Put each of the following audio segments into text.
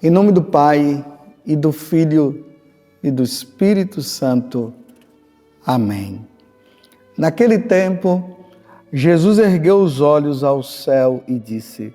Em nome do Pai, e do Filho, e do Espírito Santo. Amém. Naquele tempo, Jesus ergueu os olhos ao céu e disse: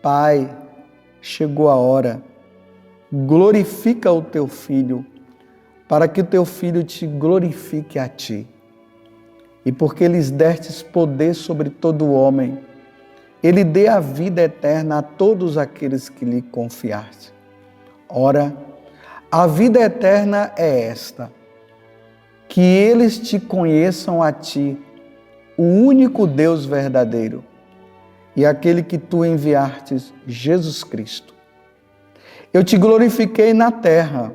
Pai, chegou a hora, glorifica o teu Filho, para que o teu Filho te glorifique a ti. E porque lhes destes poder sobre todo homem, ele dê a vida eterna a todos aqueles que lhe confiaste. Ora, a vida eterna é esta: que eles te conheçam a ti, o único Deus verdadeiro, e aquele que tu enviastes, Jesus Cristo. Eu te glorifiquei na terra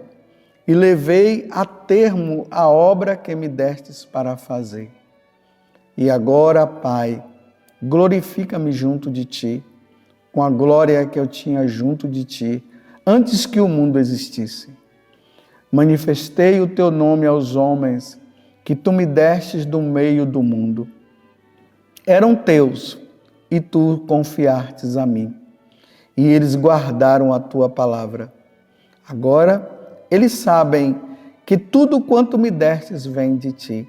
e levei a termo a obra que me destes para fazer. E agora, Pai, glorifica-me junto de ti, com a glória que eu tinha junto de ti, antes que o mundo existisse. Manifestei o teu nome aos homens, que tu me destes do meio do mundo. Eram teus, e tu confiastes a mim, e eles guardaram a tua palavra. Agora, eles sabem que tudo quanto me destes vem de ti,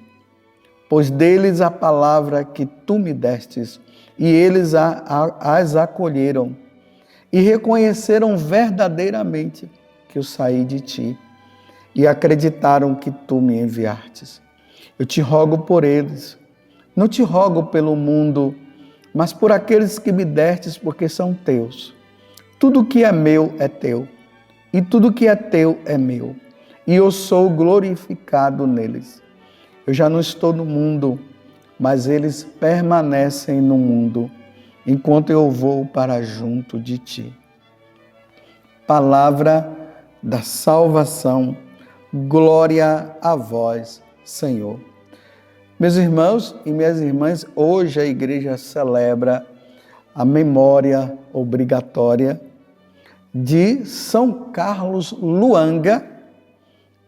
pois deles a palavra que tu me destes, e eles as acolheram, e reconheceram verdadeiramente que eu saí de ti, e acreditaram que tu me enviastes. Eu te rogo por eles, não te rogo pelo mundo, mas por aqueles que me destes, porque são teus. Tudo que é meu é teu, e tudo que é teu é meu, e eu sou glorificado neles. Eu já não estou no mundo, mas eles permanecem no mundo, enquanto eu vou para junto de ti. Palavra da salvação, glória a vós, Senhor. Meus irmãos e minhas irmãs, hoje a igreja celebra a memória obrigatória de São Carlos Luanga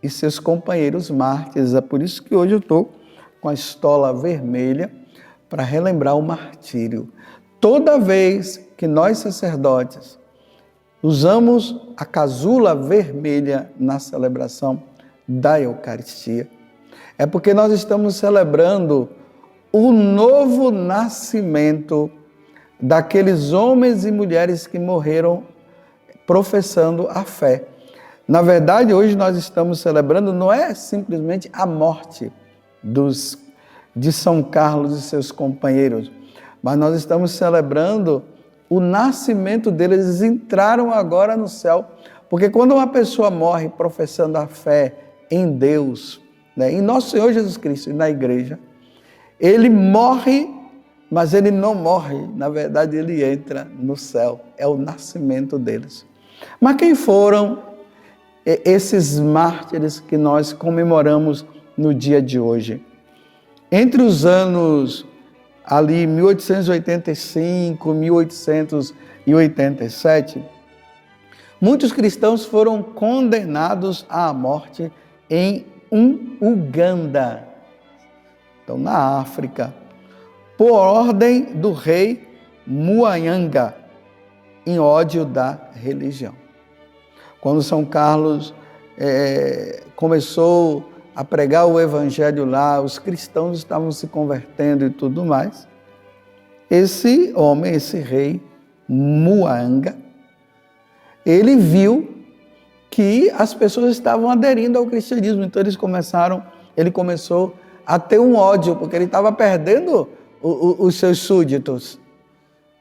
e seus companheiros mártires. É por isso que hoje eu estou com a estola vermelha para relembrar o martírio. Toda vez que nós sacerdotes usamos a casula vermelha na celebração da Eucaristia, é porque nós estamos celebrando o novo nascimento daqueles homens e mulheres que morreram professando a fé. Na verdade, hoje nós estamos celebrando, não é simplesmente a morte de São Carlos e seus companheiros, mas nós estamos celebrando o nascimento deles. Eles entraram agora no céu, porque quando uma pessoa morre professando a fé em Deus, em nosso Senhor Jesus Cristo e na igreja, ele morre, mas ele não morre, na verdade ele entra no céu, é o nascimento deles. Mas quem foram esses mártires que nós comemoramos no dia de hoje? Entre os anos ali 1885, 1887, muitos cristãos foram condenados à morte em Uganda, então na África, por ordem do rei Mwanga, em ódio da religião. Quando São Carlos começou a pregar o evangelho lá, os cristãos estavam se convertendo e tudo mais, esse homem, esse rei Mwanga, ele viu que as pessoas estavam aderindo ao cristianismo, então ele começou a ter um ódio, porque ele estava perdendo os seus súditos.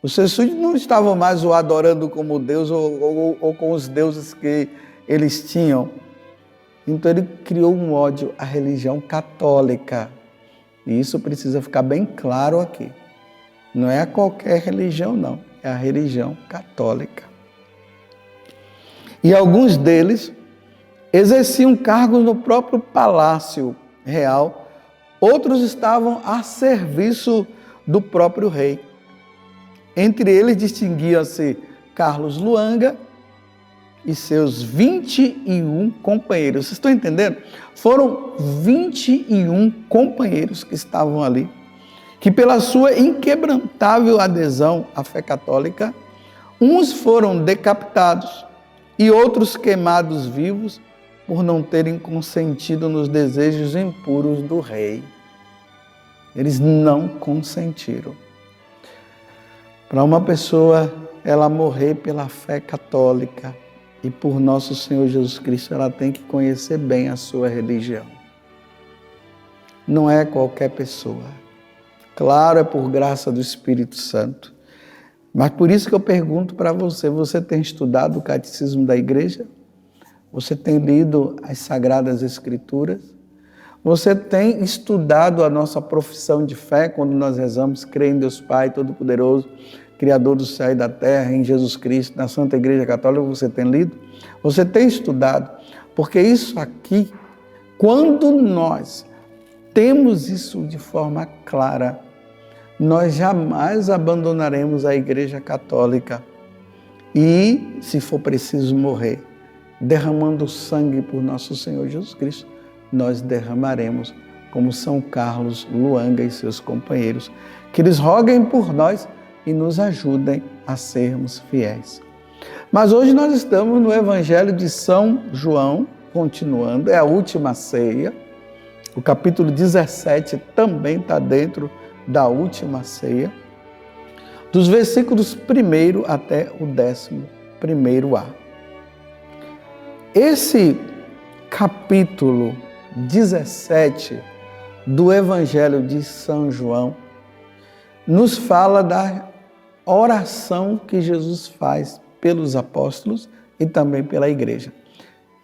Os seus súditos não estavam mais o adorando como Deus ou com os deuses que eles tinham. Então ele criou um ódio à religião católica. E isso precisa ficar bem claro aqui. Não é a qualquer religião, não. É a religião católica. E alguns deles exerciam cargos no próprio palácio real. Outros estavam a serviço do próprio rei. Entre eles distinguia-se Carlos Luanga e seus 21 companheiros. Vocês estão entendendo? Foram 21 companheiros que estavam ali, que pela sua inquebrantável adesão à fé católica, uns foram decapitados e outros queimados vivos por não terem consentido nos desejos impuros do rei. Eles não consentiram. Para uma pessoa, ela morrer pela fé católica e por nosso Senhor Jesus Cristo, ela tem que conhecer bem a sua religião. Não é qualquer pessoa. Claro, é por graça do Espírito Santo. Mas por isso que eu pergunto para você, você tem estudado o Catecismo da Igreja? Você tem lido as Sagradas Escrituras? Você tem estudado a nossa profissão de fé quando nós rezamos, creio em Deus Pai Todo-Poderoso, Criador do céu e da terra, em Jesus Cristo, na Santa Igreja Católica, você tem lido? Você tem estudado? Porque isso aqui, quando nós temos isso de forma clara, nós jamais abandonaremos a Igreja Católica e, se for preciso morrer, derramando sangue por nosso Senhor Jesus Cristo, nós derramaremos, como São Carlos Luanga e seus companheiros, que eles roguem por nós e nos ajudem a sermos fiéis. Mas hoje nós estamos no Evangelho de São João, continuando, é a última ceia. O capítulo 17 também está dentro da última ceia, dos versículos 1 até o 11a. Esse capítulo 17 do Evangelho de São João nos fala da oração que Jesus faz pelos apóstolos e também pela igreja.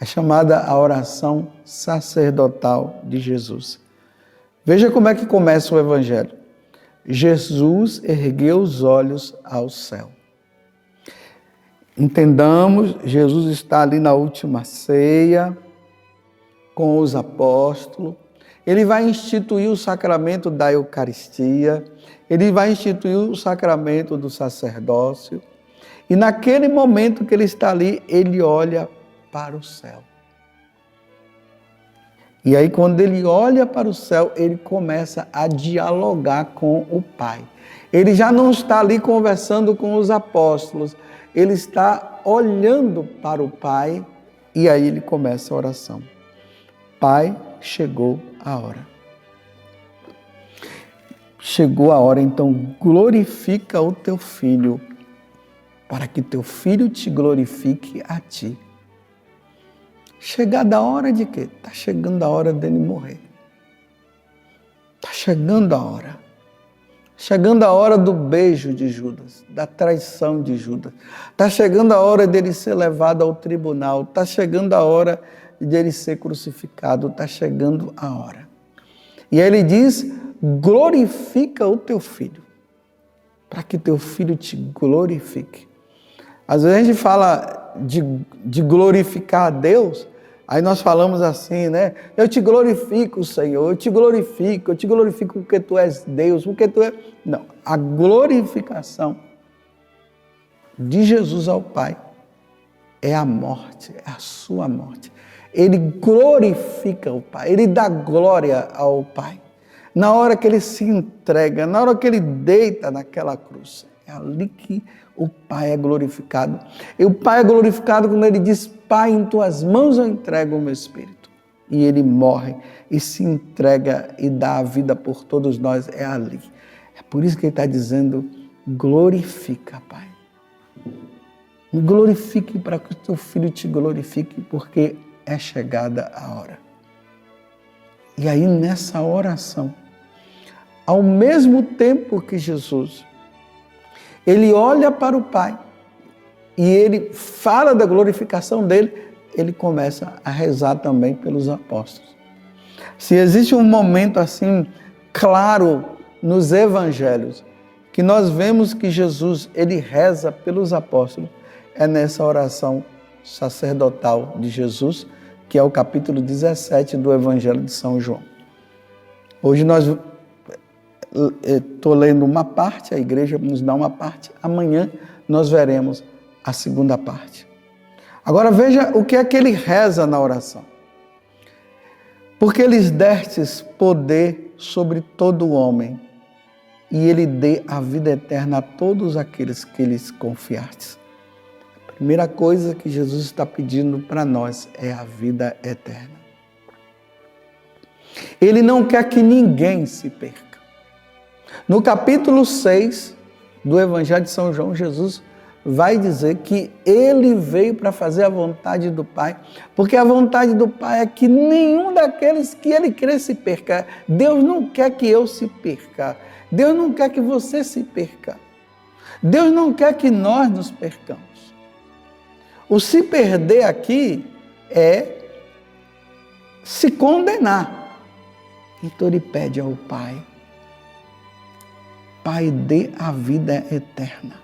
É chamada a oração sacerdotal de Jesus. Veja como é que começa o Evangelho. Jesus ergueu os olhos ao céu. Entendamos, Jesus está ali na última ceia com os apóstolos. Ele vai instituir o sacramento da Eucaristia. Ele vai instituir o sacramento do sacerdócio. E naquele momento que ele está ali, ele olha para o céu. E aí, quando ele olha para o céu, ele começa a dialogar com o Pai. Ele já não está ali conversando com os apóstolos, ele está olhando para o Pai e aí ele começa a oração. Pai, chegou a hora. Chegou a hora, então glorifica o teu Filho, para que teu Filho te glorifique a ti. Chegada a hora de quê? Está chegando a hora dele morrer. Está chegando a hora. Chegando a hora do beijo de Judas, da traição de Judas. Está chegando a hora dele ser levado ao tribunal. Está chegando a hora dele ser crucificado. Está chegando a hora. E aí ele diz, glorifica o teu Filho, para que teu Filho te glorifique. Às vezes a gente fala de glorificar a Deus, aí nós falamos assim, né? Eu te glorifico, Senhor, eu te glorifico porque Tu és Deus, porque Tu és... Não, a glorificação de Jesus ao Pai é a morte, é a sua morte. Ele glorifica o Pai, ele dá glória ao Pai. Na hora que ele se entrega, na hora que ele deita naquela cruz, é ali que o Pai é glorificado. E o Pai é glorificado quando ele diz, Pai, em tuas mãos eu entrego o meu espírito. E ele morre e se entrega e dá a vida por todos nós, é ali. É por isso que ele está dizendo, glorifica, Pai. Me glorifique para que o teu Filho te glorifique, porque é chegada a hora. E aí nessa oração, ao mesmo tempo que Jesus, ele olha para o Pai e ele fala da glorificação dele, ele começa a rezar também pelos apóstolos. Se existe um momento assim claro nos evangelhos, que nós vemos que Jesus, ele reza pelos apóstolos, é nessa oração sacerdotal de Jesus, que é o capítulo 17 do Evangelho de São João. Hoje estou lendo uma parte, a igreja nos dá uma parte, amanhã nós veremos a segunda parte. Agora veja o que é que ele reza na oração. Porque lhes destes poder sobre todo homem, e ele dê a vida eterna a todos aqueles que lhes confiastes. primeira coisa que Jesus está pedindo para nós é a vida eterna. Ele não quer que ninguém se perca. No capítulo 6 do Evangelho de São João, Jesus vai dizer que ele veio para fazer a vontade do Pai, porque a vontade do Pai é que nenhum daqueles que ele crê se perca. Deus não quer que eu se perca. Deus não quer que você se perca. Deus não quer que nós nos percamos. O se perder aqui é se condenar. Então ele pede ao Pai: Pai, dê a vida eterna.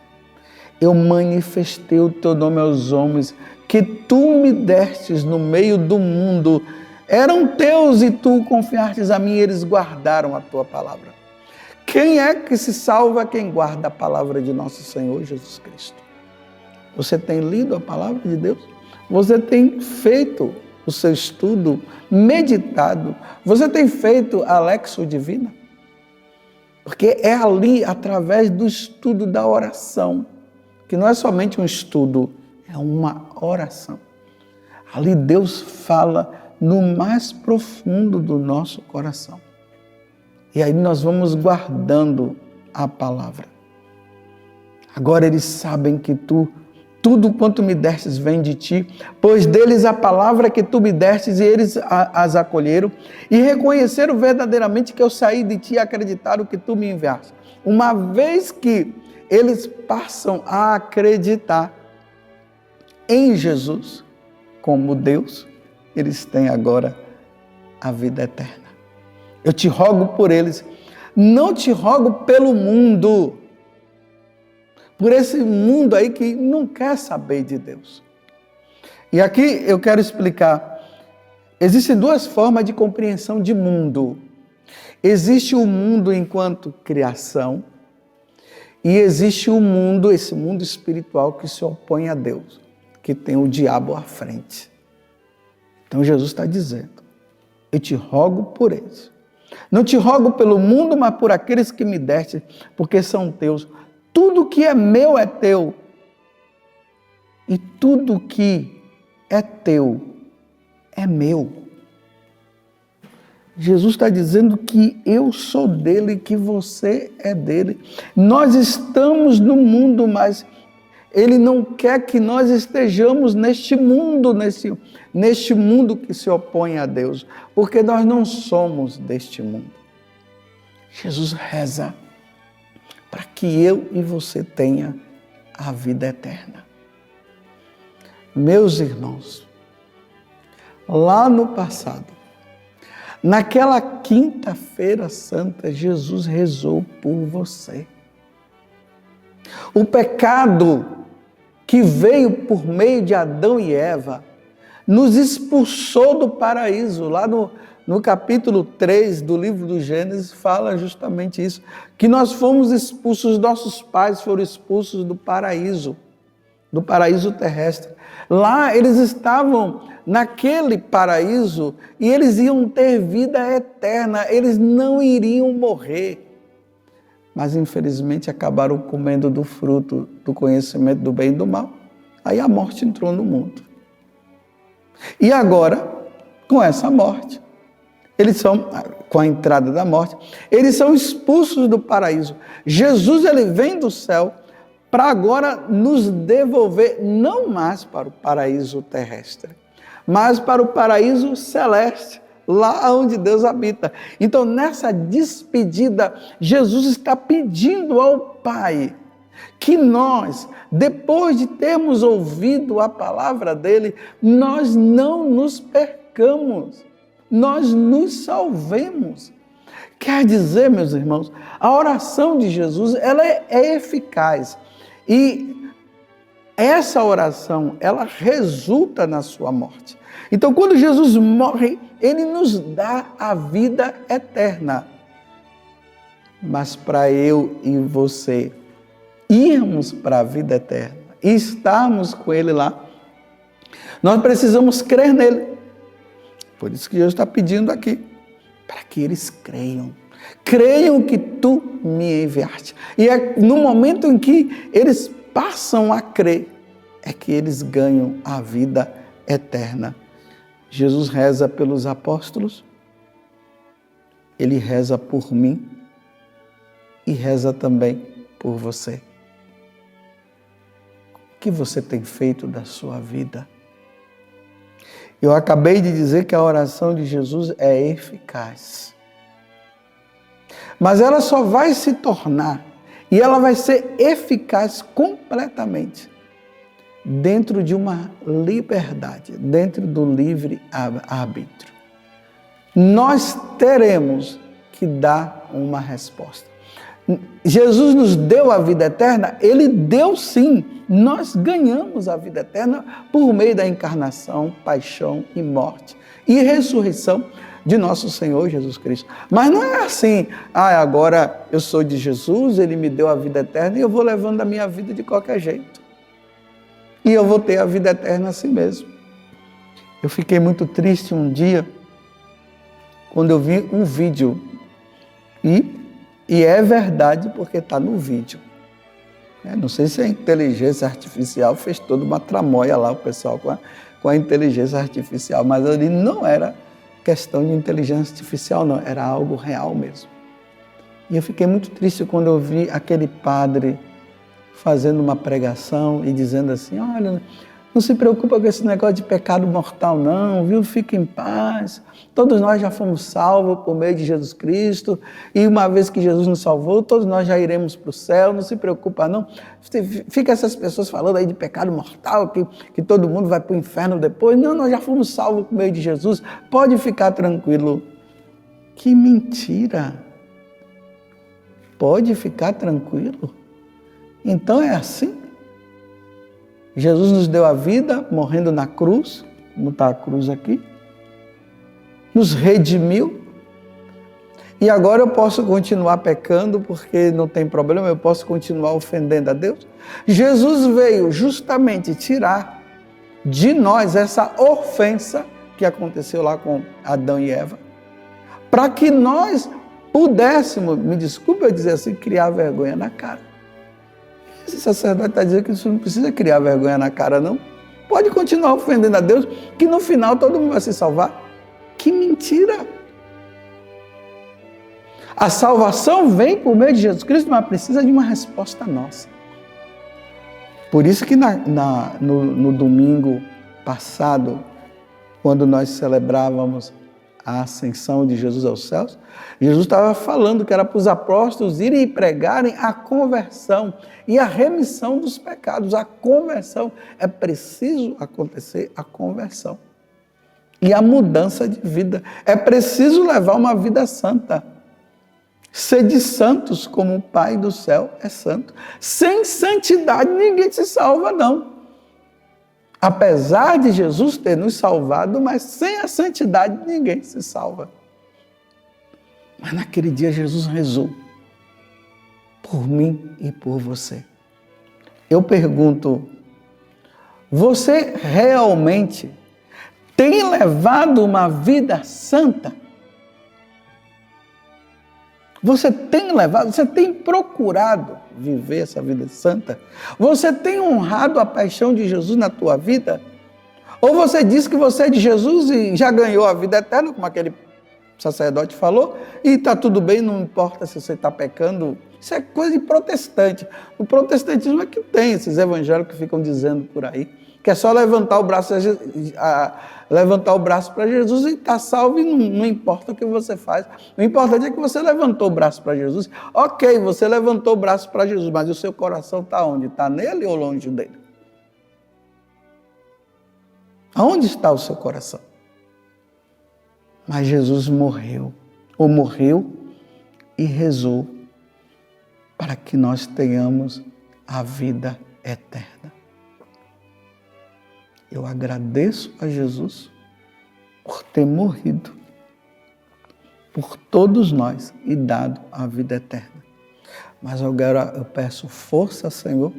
Eu manifestei o teu nome aos homens, que tu me destes no meio do mundo. Eram teus e tu confiastes a mim, e eles guardaram a tua palavra. Quem é que se salva? Quem guarda a palavra de nosso Senhor Jesus Cristo. Você tem lido a palavra de Deus? Você tem feito o seu estudo, meditado? Você tem feito a Lexio Divina? Porque é ali, através do estudo da oração, que não é somente um estudo, é uma oração. Ali Deus fala no mais profundo do nosso coração. E aí nós vamos guardando a palavra. Agora eles sabem que tudo quanto me destes vem de ti, pois deles a palavra que tu me destes, e eles as acolheram, e reconheceram verdadeiramente que eu saí de ti e acreditaram que tu me enviaste. Uma vez que eles passam a acreditar em Jesus como Deus, eles têm agora a vida eterna. Eu te rogo por eles, não te rogo pelo mundo, por esse mundo aí que não quer saber de Deus. E aqui eu quero explicar, existem duas formas de compreensão de mundo. Existe o mundo enquanto criação, e existe o mundo, esse mundo espiritual que se opõe a Deus, que tem o diabo à frente. Então Jesus está dizendo, eu te rogo por eles. Não te rogo pelo mundo, mas por aqueles que me deste, porque são teus. Tudo que é meu é teu. E tudo que é teu é meu. Jesus está dizendo que eu sou dele, que você é dele. Nós estamos no mundo, mas ele não quer que nós estejamos neste mundo, neste mundo que se opõe a Deus, porque nós não somos deste mundo. Jesus reza para que eu e você tenha a vida eterna. Meus irmãos, lá no passado, naquela quinta-feira santa, Jesus rezou por você. O pecado que veio por meio de Adão e Eva nos expulsou do paraíso. Lá no capítulo 3 do livro do Gênesis fala justamente isso, que nós fomos expulsos, os nossos pais foram expulsos do paraíso terrestre. Lá eles estavam naquele paraíso e eles iam ter vida eterna, eles não iriam morrer. Mas infelizmente acabaram comendo do fruto do conhecimento do bem e do mal. Aí a morte entrou no mundo. E agora, com essa morte, com a entrada da morte, eles são expulsos do paraíso. Jesus, ele vem do céu para agora nos devolver não mais para o paraíso terrestre, mas para o paraíso celeste, lá onde Deus habita. Então, nessa despedida, Jesus está pedindo ao Pai que nós, depois de termos ouvido a palavra dele, nós não nos percamos, nós nos salvemos. Quer dizer, meus irmãos, a oração de Jesus, ela é eficaz. E essa oração, ela resulta na sua morte. Então, quando Jesus morre, ele nos dá a vida eterna. Mas para eu e você irmos para a vida eterna e estarmos com ele lá, nós precisamos crer nele. Por isso que Jesus está pedindo aqui, para que eles creiam. Creiam que tu me enviaste. E é no momento em que eles passam a crer, é que eles ganham a vida eterna. Jesus reza pelos apóstolos, ele reza por mim e reza também por você. O que você tem feito da sua vida? Eu acabei de dizer que a oração de Jesus é eficaz. Mas ela só vai se tornar, e ela vai ser eficaz completamente, dentro de uma liberdade, dentro do livre arbítrio. Nós teremos que dar uma resposta. Jesus nos deu a vida eterna, ele deu sim. Nós ganhamos a vida eterna por meio da encarnação, paixão e morte e ressurreição de nosso Senhor Jesus Cristo. Mas não é assim, agora eu sou de Jesus, ele me deu a vida eterna e eu vou levando a minha vida de qualquer jeito. E eu vou ter a vida eterna assim mesmo. Eu fiquei muito triste um dia, quando eu vi um vídeo, e é verdade porque está no vídeo. Não sei se a inteligência artificial fez toda uma tramóia lá, o pessoal com a inteligência artificial, mas ali não era questão de inteligência artificial, não, era algo real mesmo. E eu fiquei muito triste quando eu vi aquele padre fazendo uma pregação e dizendo assim, olha, não se preocupa com esse negócio de pecado mortal não, viu? Fique em paz. Todos nós já fomos salvos por meio de Jesus Cristo e uma vez que Jesus nos salvou, todos nós já iremos para o céu, não se preocupa não. Fica essas pessoas falando aí de pecado mortal, que todo mundo vai para o inferno depois. Não, nós já fomos salvos por meio de Jesus, pode ficar tranquilo. Que mentira! Pode ficar tranquilo? Então é assim? Jesus nos deu a vida, morrendo na cruz, como está a cruz aqui, nos redimiu, e agora eu posso continuar pecando, porque não tem problema, eu posso continuar ofendendo a Deus. Jesus veio justamente tirar de nós essa ofensa que aconteceu lá com Adão e Eva, para que nós pudéssemos, me desculpe eu dizer assim, criar vergonha na cara. Esse sacerdote está dizendo que isso não precisa criar vergonha na cara, não. Pode continuar ofendendo a Deus, que no final todo mundo vai se salvar. Que mentira! A salvação vem por meio de Jesus Cristo, mas precisa de uma resposta nossa. Por isso que no domingo passado, quando nós celebrávamos a ascensão de Jesus aos céus, Jesus estava falando que era para os apóstolos irem e pregarem a conversão e a remissão dos pecados. A conversão, é preciso acontecer a conversão e a mudança de vida. É preciso levar uma vida santa. Sede santos como o Pai do céu é santo. Sem santidade ninguém se salva, não. Apesar de Jesus ter nos salvado, mas sem a santidade ninguém se salva. Mas naquele dia Jesus rezou por mim e por você. Eu pergunto, você realmente tem levado uma vida santa? Você tem procurado viver essa vida santa? Você tem honrado a paixão de Jesus na tua vida? Ou você diz que você é de Jesus e já ganhou a vida eterna, como aquele sacerdote falou, e está tudo bem, não importa se você está pecando. Isso é coisa de protestante. O protestantismo é que tem esses evangélicos que ficam dizendo por aí, que é só levantar o braço para Jesus e está salvo, e não importa o que você faz. O importante é que você levantou o braço para Jesus. Ok, você levantou o braço para Jesus, mas o seu coração está onde? Está nele ou longe dele? Aonde está o seu coração? Mas Jesus morreu e rezou para que nós tenhamos a vida eterna. Eu agradeço a Jesus por ter morrido por todos nós e dado a vida eterna. Mas agora eu peço força, Senhor,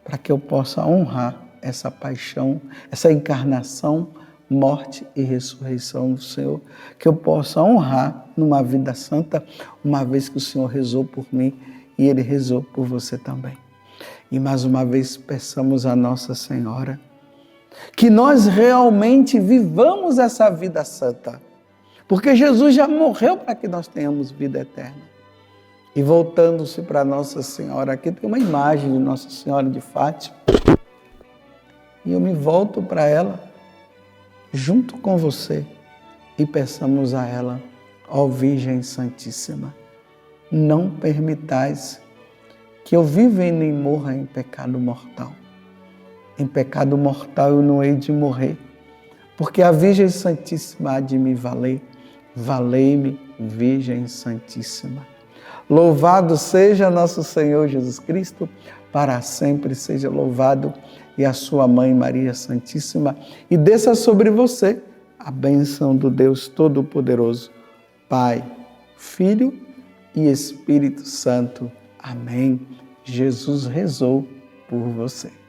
para que eu possa honrar essa paixão, essa encarnação, morte e ressurreição do Senhor, que eu possa honrar numa vida santa, uma vez que o Senhor rezou por mim e Ele rezou por você também. E mais uma vez peçamos a Nossa Senhora que nós realmente vivamos essa vida santa, porque Jesus já morreu para que nós tenhamos vida eterna. E voltando-se para Nossa Senhora, aqui tem uma imagem de Nossa Senhora de Fátima, e eu me volto para ela, junto com você, e peçamos a ela: ó Virgem Santíssima, não permitais que eu viva e nem morra em pecado mortal. Em pecado mortal eu não hei de morrer, porque a Virgem Santíssima há de me valer. Valei-me, Virgem Santíssima. Louvado seja nosso Senhor Jesus Cristo, para sempre seja louvado, e a sua Mãe Maria Santíssima, e desça sobre você a bênção do Deus Todo-Poderoso, Pai, Filho e Espírito Santo. Amém. Jesus rezou por você.